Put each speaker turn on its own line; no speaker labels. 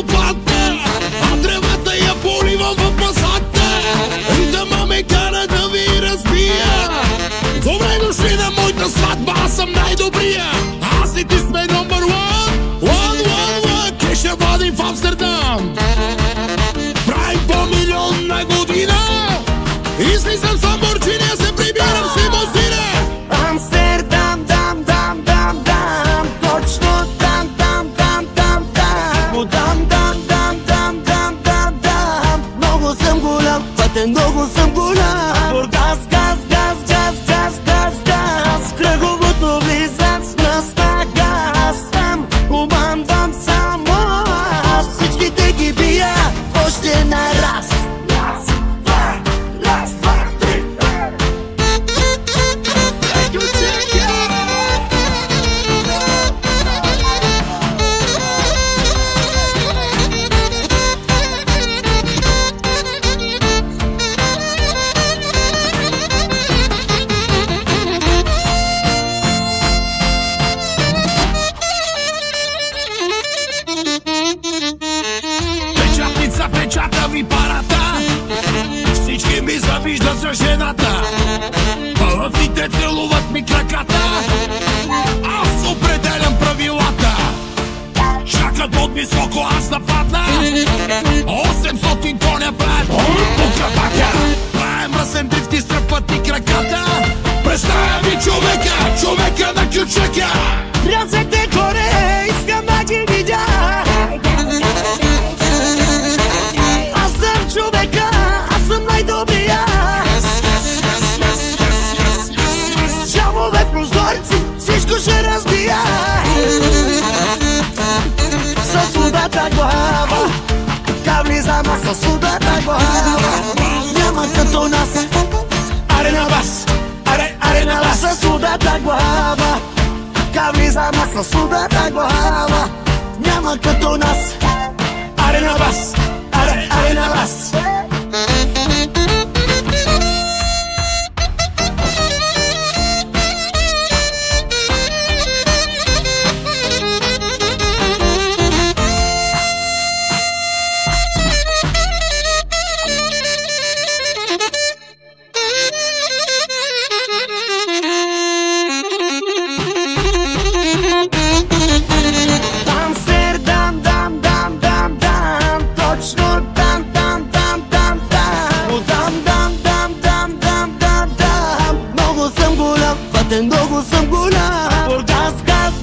лопата, а тревата я поливам в масата. Ритъма ме кара да ви разбия. Добре дошли на моята сватба, аз съм най-добрия. Аз и ти сме номер one. Ке ще водим в Амстердам. Правим по милион на година. Излизам с Ламборджини, се прибирам с лимузина.
Амстердам, дам, точно там. Много съм голям, пътен много съм голям. Бургас, газ, кръговото влизам с мръсна газ. Там обандам само аз, всичките ги бия още на раз. Раз, два, три.
Печата ви парата, всички ми завиждат за жената. Пълъците целуват ми краката, аз определям правилата. Чакат от високо, аз нападна. 800 коня правят под крапака. Правим мръсен дрифт и стръпват и краката. Представя ви човека на ключака.
Ръцете горе, искам да ги видя. Аз съм човека, аз съм най-добрия. Шамове, прозорци, всичко ще разбия. Със удата глава, така влизам аз със удата глава. Няма като нас, аре на вас, аре на вас. Със удата глава, така влизам аз със удата глава. Няма като нас, аре на вас, аре на вас. Амстердам, дам, точно там. Много съм голям, пътен много съм голям. Бургас, газ,